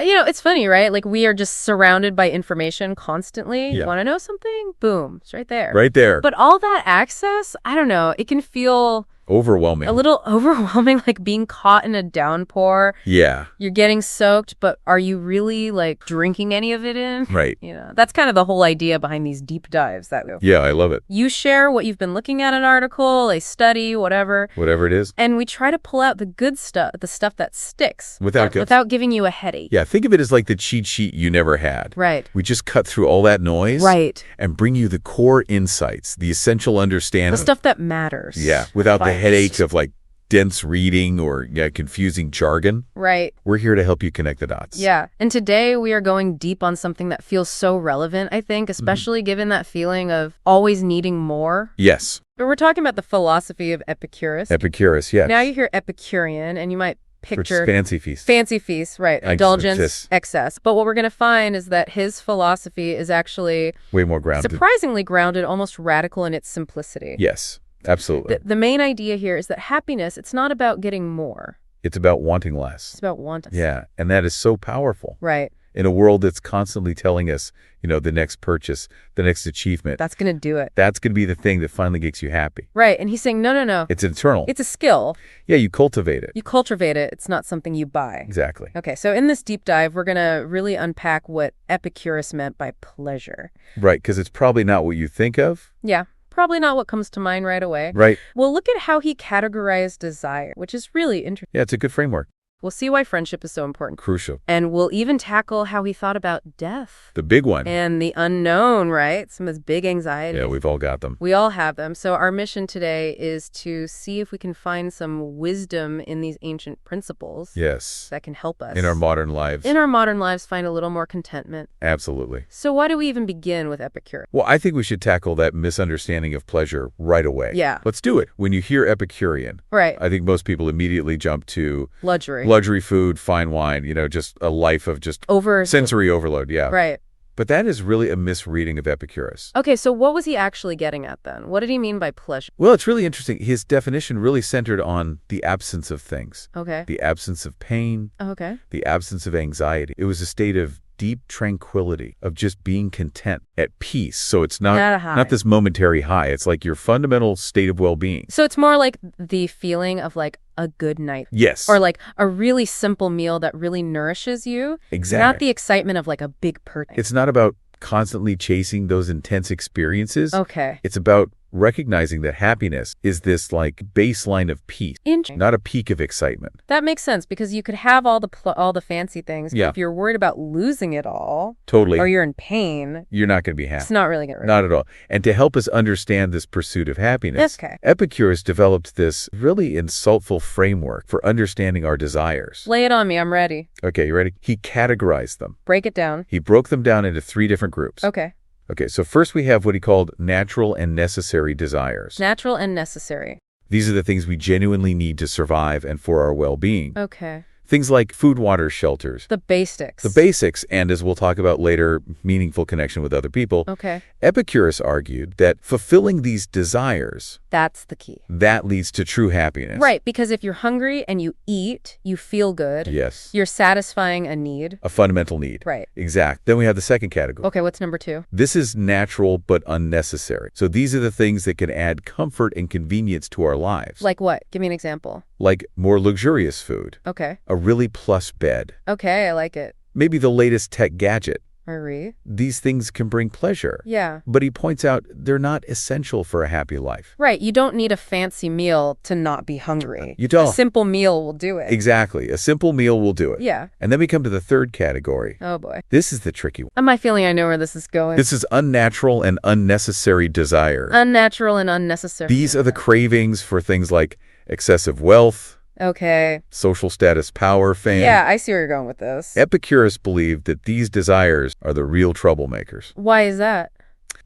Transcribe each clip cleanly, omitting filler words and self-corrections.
It's funny, right? Like, we are just surrounded by information constantly. Yeah. Want to know something? Boom. It's right there. Right there. But all that access, I don't know, it can feel Overwhelming. a little overwhelming, like being caught in a downpour. Yeah. You're getting soaked, but are you really, like, drinking any of it in? Right. That's kind of the whole idea behind these deep dives that Yeah, I love it. you share what you've been looking at, an article, a study, whatever. Whatever it is. And we try to pull out the good stuff, the stuff that sticks. Without giving you a headache. Yeah, think of it as like the cheat sheet you never had. Right. We just cut through all that noise. Right. And bring you the core insights, the essential understanding. The stuff that matters. Yeah, without the First. headaches of like dense reading or confusing jargon. Right. We're here to help you connect the dots. Yeah. And today we are going deep on something that feels so relevant, I think, especially given that feeling of always needing more. Yes. But we're talking about the philosophy of Epicurus. Epicurus, yes. Now you hear Epicurean, and you might picture fancy feast. Fancy feast, right. Indulgence, excess. But what we're going to find is that his philosophy is actually way more grounded. Surprisingly grounded, almost radical in its simplicity. Yes, absolutely. The main idea here is that happiness, it's not about getting more. It's about wanting less. It's about wanting. Yeah, and that is so powerful. Right. In a world that's constantly telling us, the next purchase, the next achievement. That's going to do it. That's going to be the thing that finally makes you happy. Right. And he's saying, no. It's internal. It's a skill. Yeah, you cultivate it. You cultivate it. It's not something you buy. Exactly. Okay, so in this deep dive, we're going to really unpack what Epicurus meant by pleasure. Right, because it's probably not what you think of. Yeah. Probably not what comes to mind right away. Right. We'll look at how he categorized desire, which is really interesting. Yeah, it's a good framework. We'll see why friendship is so important. Crucial. And we'll even tackle how he thought about death. The big one. And the unknown, right? Some of his big anxieties. Yeah, we've all got them. We all have them. So our mission today is to see if we can find some wisdom in these ancient principles. Yes. That can help us. In our modern lives. In our modern lives, find a little more contentment. Absolutely. So why do we even begin with Epicurus? Well, I think we should tackle that misunderstanding of pleasure right away. Yeah. Let's do it. When you hear Epicurean, right. I think most people immediately jump to luxury food, fine wine, just a life of just sensory overload. Yeah. Right. But that is really a misreading of Epicurus. Okay, so what was he actually getting at then? What did he mean by pleasure? Well, it's really interesting. His definition really centered on the absence of things. Okay. The absence of pain. Okay. The absence of anxiety. It was a state of deep tranquility, of just being content, at peace. So it's not this momentary high. It's like your fundamental state of well-being. So it's more like the feeling of like a good night. Yes. Or like a really simple meal that really nourishes you. Exactly. Not the excitement of like a big purchase. It's not about constantly chasing those intense experiences. Okay. It's about recognizing that happiness is this like baseline of peace, not a peak of excitement. That makes sense because you could have all the fancy things, but yeah. if you're worried about losing it all, totally, or you're in pain, you're not going to be happy. It's not really going to. Not at all. And to help us understand this pursuit of happiness, Epicurus developed this really insightful framework for understanding our desires. Lay it on me. I'm ready. Okay, you ready? He categorized them. Break it down. He broke them down into 3 different groups. Okay, so first we have what he called natural and necessary desires. Natural and necessary. These are the things we genuinely need to survive and for our well-being. Okay. Things like food, water, shelters. The basics. The basics, and as we'll talk about later, meaningful connection with other people. Okay. Epicurus argued that fulfilling these desires, that's the key. That leads to true happiness. Right, because if you're hungry and you eat, you feel good. Yes. You're satisfying a need. A fundamental need. Right. Exact. Then we have the second category. Okay, what's number 2? This is natural but unnecessary. So these are the things that can add comfort and convenience to our lives. Like what? Give me an example. Like more luxurious food. Okay. A really plush bed. Okay, I like it. Maybe the latest tech gadget. Marie. These things can bring pleasure. Yeah. But he points out they're not essential for a happy life. Right. You don't need a fancy meal to not be hungry. You don't. A simple meal will do it. Exactly. A simple meal will do it. Yeah. And then we come to the third category. Oh, boy. This is the tricky one. Am I feeling I know where this is going? This is unnatural and unnecessary desire. Unnatural and unnecessary. These are the cravings for things like excessive wealth. Okay. Social status, power, fame. Yeah, I see where you're going with this. Epicurus believed that these desires are the real troublemakers. Why is that?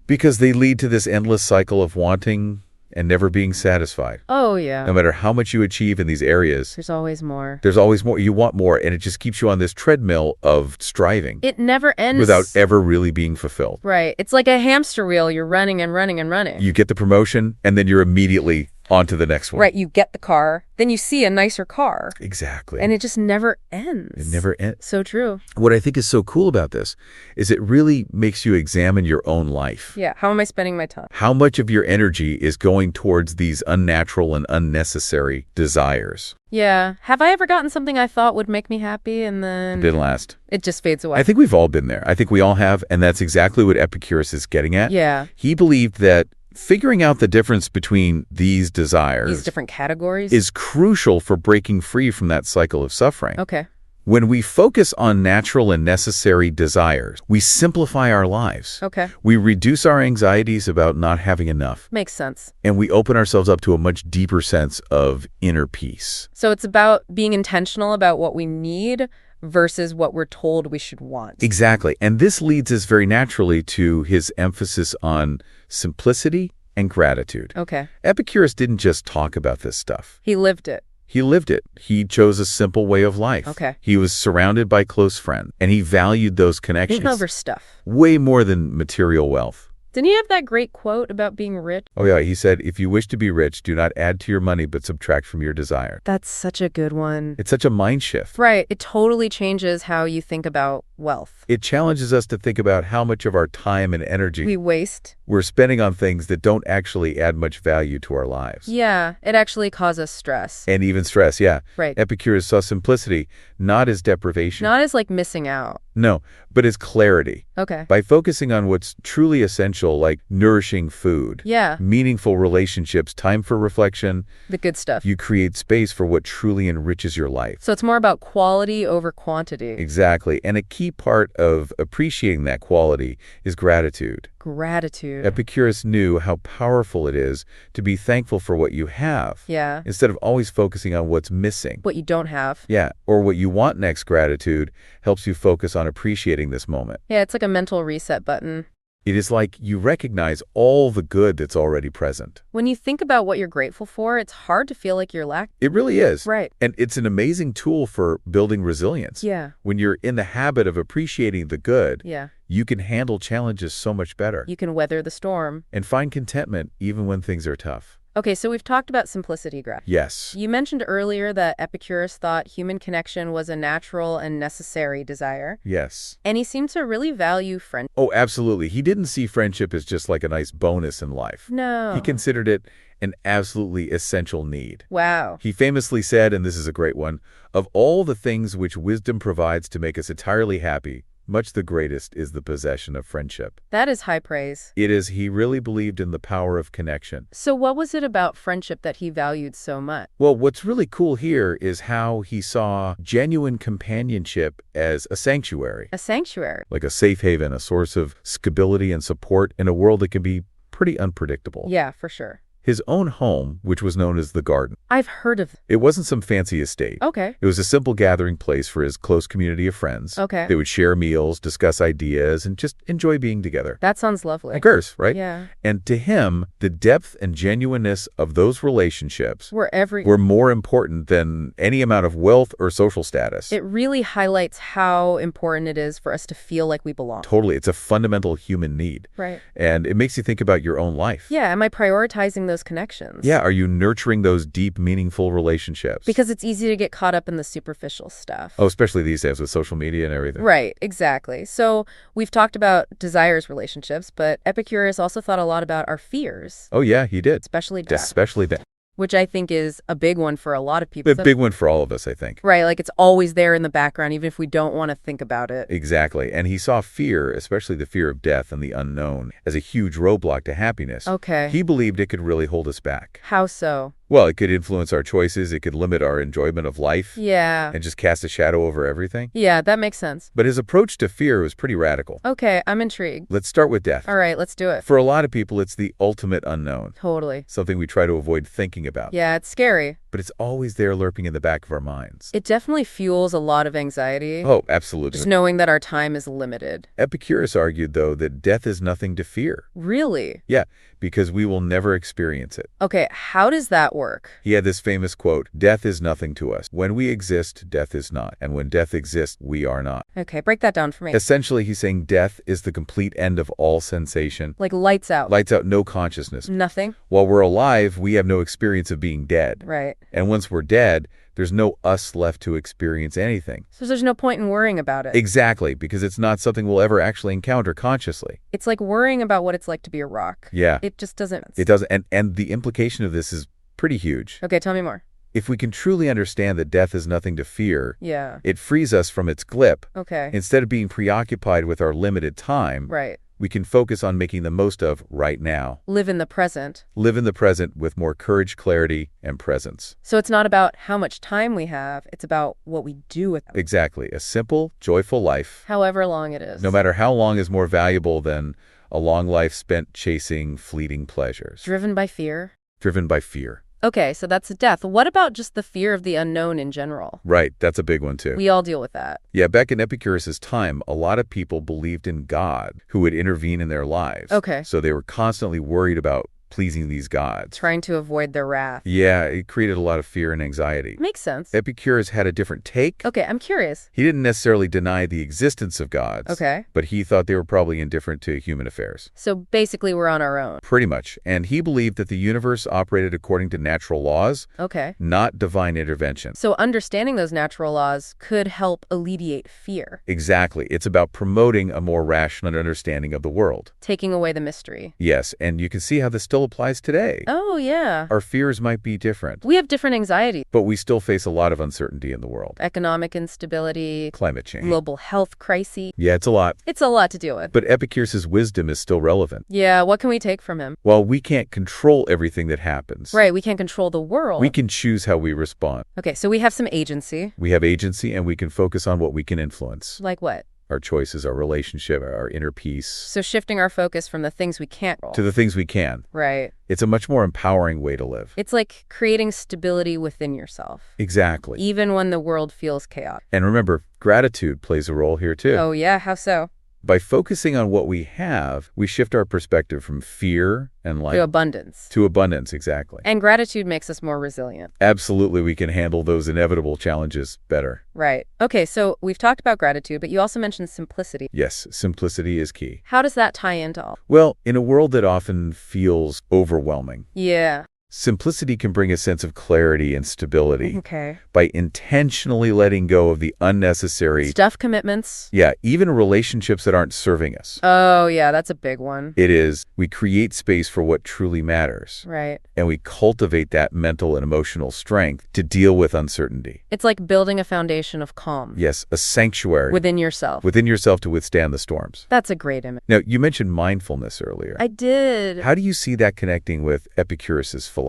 Because they lead to this endless cycle of wanting and never being satisfied. Oh, yeah. No matter how much you achieve in these areas, there's always more. There's always more. You want more, and it just keeps you on this treadmill of striving. It never ends. Without ever really being fulfilled. Right. It's like a hamster wheel. You're running and running and running. You get the promotion, and then you're immediately On to the next one. Right, you get the car, then you see a nicer car. Exactly. And it just never ends. It never ends. So true. What I think is so cool about this is it really makes you examine your own life. Yeah, how am I spending my time? How much of your energy is going towards these unnatural and unnecessary desires? Yeah. Have I ever gotten something I thought would make me happy and then... It didn't last. It just fades away. I think we've all been there. I think we all have, and that's exactly what Epicurus is getting at. Yeah. He believed that figuring out the difference between these desires, these different categories, is crucial for breaking free from that cycle of suffering. Okay. When we focus on natural and necessary desires, we simplify our lives. Okay. We reduce our anxieties about not having enough. Makes sense. And we open ourselves up to a much deeper sense of inner peace. So it's about being intentional about what we need versus what we're told we should want. Exactly. And this leads us very naturally to his emphasis on simplicity and gratitude. Okay. Epicurus didn't just talk about this stuff. He lived it. He lived it. He chose a simple way of life. Okay. He was surrounded by close friends, and he valued those connections. Even over stuff. Way more than material wealth. Didn't he have that great quote about being rich? Oh, yeah. He said, if you wish to be rich, do not add to your money, but subtract from your desire. That's such a good one. It's such a mind shift. Right. It totally changes how you think about wealth. It challenges us to think about how much of our time and energy we waste. We're spending on things that don't actually add much value to our lives. Yeah. It actually causes stress. And even stress, yeah. Right. Epicurus saw simplicity not as deprivation. Not as like missing out. No, but as clarity. Okay. By focusing on what's truly essential, like nourishing food, yeah, meaningful relationships, time for reflection, the good stuff, you create space for what truly enriches your life. So it's more about quality over quantity. Exactly. And a key part of appreciating that quality is gratitude. Gratitude. Epicurus knew how powerful it is to be thankful for what you have. Yeah. Instead of always focusing on what's missing. What you don't have. Yeah. Or what you want next. Gratitude helps you focus on appreciating this moment. Yeah, it's like a mental reset button. It is like you recognize all the good that's already present. When you think about what you're grateful for, it's hard to feel like you're lacking. It really is. Right. And it's an amazing tool for building resilience. Yeah. When you're in the habit of appreciating the good, yeah, you can handle challenges so much better. You can weather the storm. And find contentment even when things are tough. Okay, so we've talked about simplicity, Greg. Yes. You mentioned earlier that Epicurus thought human connection was a natural and necessary desire. Yes. And he seemed to really value friendship. Oh, absolutely. He didn't see friendship as just like a nice bonus in life. No. He considered it an absolutely essential need. Wow. He famously said, and this is a great one, of all the things which wisdom provides to make us entirely happy, much the greatest is the possession of friendship. That is high praise. It is. He really believed in the power of connection. So what was it about friendship that he valued so much? Well, what's really cool here is how he saw genuine companionship as a sanctuary. A sanctuary. Like a safe haven, a source of stability and support in a world that can be pretty unpredictable. Yeah, for sure. His own home, which was known as the Garden. I've heard of it. It wasn't some fancy estate. Okay. It was a simple gathering place for his close community of friends. Okay. They would share meals, discuss ideas, and just enjoy being together. That sounds lovely. Of course, right? Yeah. And to him, the depth and genuineness of those relationships were more important than any amount of wealth or social status. It really highlights how important it is for us to feel like we belong. Totally. It's a fundamental human need. Right. And it makes you think about your own life. Yeah. Am I prioritizing those connections? Yeah. Are you nurturing those deep, meaningful relationships? Because it's easy to get caught up in the superficial stuff. Oh, especially these days with social media and everything. Right. Exactly. So we've talked about desires relationships, but Epicurus also thought a lot about our fears. Oh, yeah, he did. Especially death. Especially death. Which I think is a big one for a lot of people. A big one for all of us, I think. Right, like it's always there in the background, even if we don't want to think about it. Exactly. And he saw fear, especially the fear of death and the unknown, as a huge roadblock to happiness. Okay. He believed it could really hold us back. How so? Well, it could influence our choices. It could limit our enjoyment of life. Yeah. And just cast a shadow over everything. Yeah, that makes sense. But his approach to fear was pretty radical. Okay, I'm intrigued. Let's start with death. All right, let's do it. For a lot of people, it's the ultimate unknown. Totally. Something we try to avoid thinking about. Yeah, it's scary. but it's always there lurking in the back of our minds. It definitely fuels a lot of anxiety. Oh, absolutely. Just knowing that our time is limited. Epicurus argued, though, that death is nothing to fear. Really? Yeah, because we will never experience it. Okay, how does that work? He had this famous quote, "Death is nothing to us. When we exist, death is not. And when death exists, we are not." Okay, break that down for me. Essentially, he's saying death is the complete end of all sensation. Like lights out. Lights out, no consciousness. Nothing? While we're alive, we have no experience of being dead. Right. And once we're dead, there's no us left to experience anything. So there's no point in worrying about it. Exactly, because it's not something we'll ever actually encounter consciously. It's like worrying about what it's like to be a rock. Yeah. It just doesn't. It doesn't. And the implication of this is pretty huge. Okay, tell me more. If we can truly understand that death is nothing to fear, Yeah. it frees us from its grip. Okay. Instead of being preoccupied with our limited time, Right. we can focus on making the most of right now. Live in the present. Live in the present with more courage, clarity, and presence. So it's not about how much time we have, it's about what we do with it. Exactly. A simple, joyful life, However long it is. no matter how long, is more valuable than a long life spent chasing fleeting pleasures. Driven by fear. Driven by fear. Okay, so that's death. What about just the fear of the unknown in general? Right, that's a big one too. We all deal with that. Yeah, back in Epicurus' time, a lot of people believed in God who would intervene in their lives. Okay. So they were constantly worried about pleasing these gods. Trying to avoid their wrath. Yeah, it created a lot of fear and anxiety. Makes sense. Epicurus had a different take. Okay, I'm curious. He didn't necessarily deny the existence of gods. Okay. But he thought they were probably indifferent to human affairs. So basically we're on our own. Pretty much. And he believed that the universe operated according to natural laws, Okay. not divine intervention. So understanding those natural laws could help alleviate fear. Exactly. It's about promoting a more rational understanding of the world. Taking away the mystery. Yes, and you can see how this still applies today. Oh, yeah. Our fears might be different, We have different anxieties. but we still face a lot of uncertainty in the world. Economic instability, Climate change. global health crises. Yeah, it's a lot. It's a lot to deal with. But Epicurus' wisdom is still relevant. Yeah, what can we take from him? While we can't control everything that happens, Right, we can't control the world. we can choose how we respond. Okay, so we have some agency. We have agency, and we can focus on what we can influence. Like what? Our choices, our relationship, our inner peace, So shifting our focus from the things we can't control. to the things we can. Right. It's a much more empowering way to live. It's like creating stability within yourself, Exactly. even when the world feels chaotic. And remember, gratitude plays a role here too. Oh, yeah? How so? By focusing on what we have, we shift our perspective from fear and To abundance. to abundance, exactly. And gratitude makes us more resilient. Absolutely, we can handle those inevitable challenges better. Right. Okay, so we've talked about gratitude, but you also mentioned simplicity. Yes, simplicity is key. How does that tie into all? Well, in a world that often feels overwhelming, Yeah. simplicity can bring a sense of clarity and stability Okay. by intentionally letting go of the unnecessary, Stuff commitments. even relationships that aren't serving us. Oh, yeah, that's a big one. It is, we create space for what truly matters, Right. and we cultivate that mental and emotional strength to deal with uncertainty. It's like building a foundation of calm. Yes, a sanctuary Within yourself. within yourself to withstand the storms. That's a great image. Now, you mentioned mindfulness earlier. I did. How do you see that connecting with Epicurus' philosophy?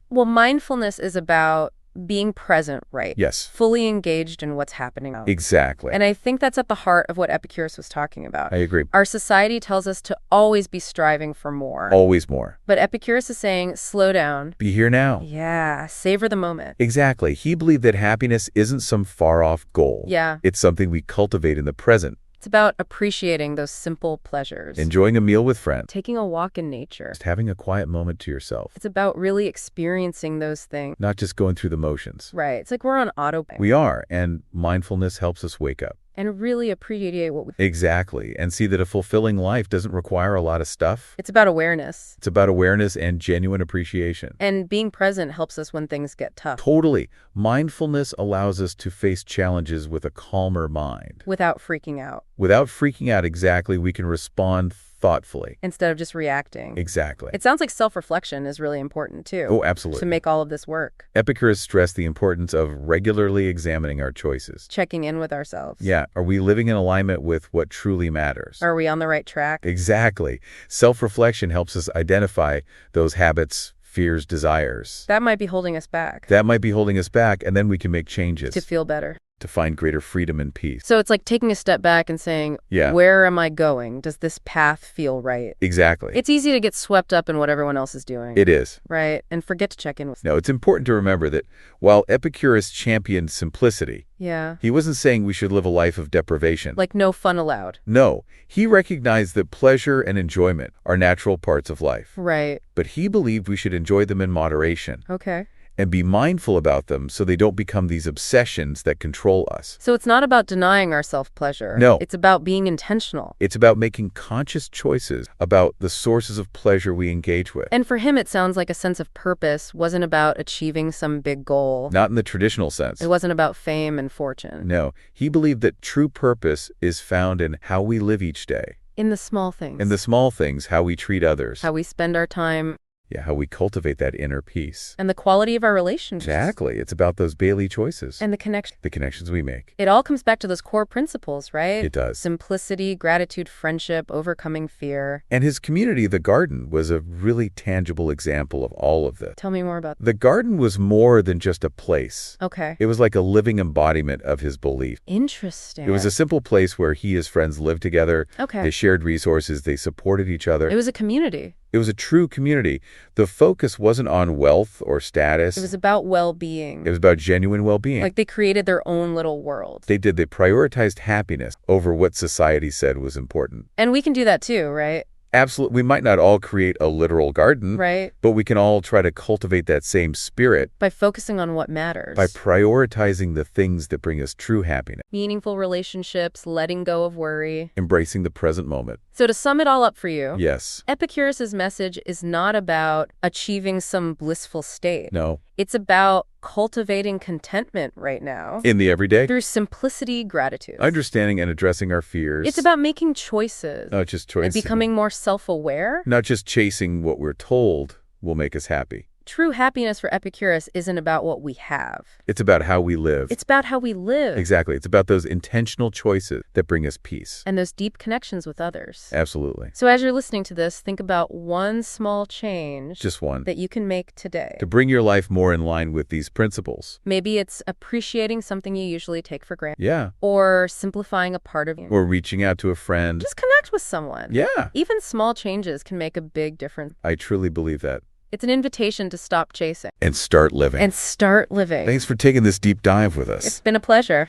Well, mindfulness is about being present, right? Yes. Fully engaged in what's happening out. Exactly. And I think that's at the heart of what Epicurus was talking about. I agree. Our society tells us to always be striving for more. Always more. But Epicurus is saying, slow down. Be here now. Yeah, savor the moment. Exactly. He believed that happiness isn't some far-off goal. Yeah. It's something we cultivate in the present. It's about appreciating those simple pleasures. Enjoying a meal with friends. Taking a walk in nature. Just having a quiet moment to yourself. It's about really experiencing those things. Not just going through the motions. Right. It's like we're on autopilot. We are, and mindfulness helps us wake up. And really appreciate what we... Exactly, and see that a fulfilling life doesn't require a lot of stuff. It's about awareness. It's about awareness and genuine appreciation. And being present helps us when things get tough. Totally. Mindfulness allows us to face challenges with a calmer mind. Without freaking out. Without freaking out, exactly, we can respond thoughtfully. Instead of just reacting. Exactly. It sounds like self-reflection is really important too. Oh, absolutely. To make all of this work. Epicurus stressed the importance of regularly examining our choices. Checking in with ourselves. Yeah. Are we living in alignment with what truly matters? Are we on the right track? Exactly. Self-reflection helps us identify those habits, fears, desires. That might be holding us back. That might be holding us back, and then we can make changes. To feel better. to find greater freedom and peace. So it's like taking a step back and saying, Yeah. Where am I going? Does this path feel right? Exactly. It's easy to get swept up in what everyone else is doing. It is. Right, and forget to check in with. No, it's important to remember that while Epicurus championed simplicity, he wasn't saying we should live a life of deprivation. Like no fun allowed. No, he recognized that pleasure and enjoyment are natural parts of life. Right. But he believed we should enjoy them in moderation. Okay. And be mindful about them so they don't become these obsessions that control us. So it's not about denying ourselves pleasure. No. It's about being intentional. It's about making conscious choices about the sources of pleasure we engage with. And for him, it sounds like a sense of purpose wasn't about achieving some big goal. Not in the traditional sense. It wasn't about fame and fortune. No, he believed that true purpose is found in how we live each day. In the small things. In the small things, how we treat others. How we spend our time. Yeah, how we cultivate that inner peace. And the quality of our relationships. Exactly. It's about those daily choices. And the connections we make. It all comes back to those core principles, right? It does. Simplicity, gratitude, friendship, overcoming fear. And his community, the garden, was a really tangible example of all of this. Tell me more about that. The garden was more than just a place. Okay. It was like a living embodiment of his belief. Interesting. It was a simple place where he and his friends lived together. Okay. They shared resources. They supported each other. It was a community. It was a true community. The focus wasn't on wealth or status. It was about well-being. It was about genuine well-being. Like they created their own little world. They did. They prioritized happiness over what society said was important. And we can do that too, right? Absolutely. We might not all create a literal garden, right? But we can all try to cultivate that same spirit. By focusing on what matters. By prioritizing the things that bring us true happiness. Meaningful relationships, letting go of worry. Embracing the present moment. So to sum it all up for you. Yes. Epicurus' message is not about achieving some blissful state. No. It's about cultivating contentment right now. In the everyday? Through simplicity, gratitude. Understanding and addressing our fears. It's about making choices. Not just choices. And becoming more self-aware. Not just chasing what we're told will make us happy. True happiness for Epicurus isn't about what we have. It's about how we live. It's about how we live. Exactly. It's about those intentional choices that bring us peace. And those deep connections with others. Absolutely. So as you're listening to this, think about one small change. Just one. That you can make today. To bring your life more in line with these principles. Maybe it's appreciating something you usually take for granted. Yeah. Or simplifying a part of you. Or reaching out to a friend. Just connect with someone. Yeah. Even small changes can make a big difference. I truly believe that. It's an invitation to stop chasing. And start living. And start living. Thanks for taking this deep dive with us. It's been a pleasure.